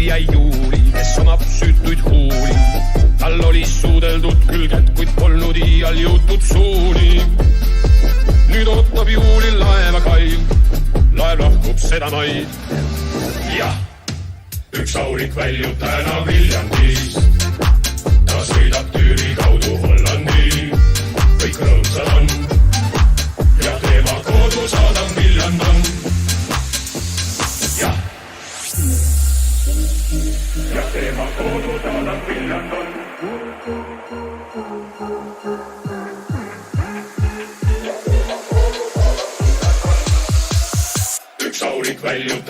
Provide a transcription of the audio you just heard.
jäi Juuli, kes omab süütuid huuli. Tal oli suudeldud küll kätt, kuid polnud iial jõutud suuni. Nüüd ootab Juulil laeva kail, laev lahkub seda maid. Jah, üks aurik väljub täna Viljandis. Ta sõidab Tüüri kaudu Hollandi. Kõik rõõmsad on ja teema kodu saadab Viljandan. Jah, ja teema kodu saadab Viljandan. Üks aurik väljub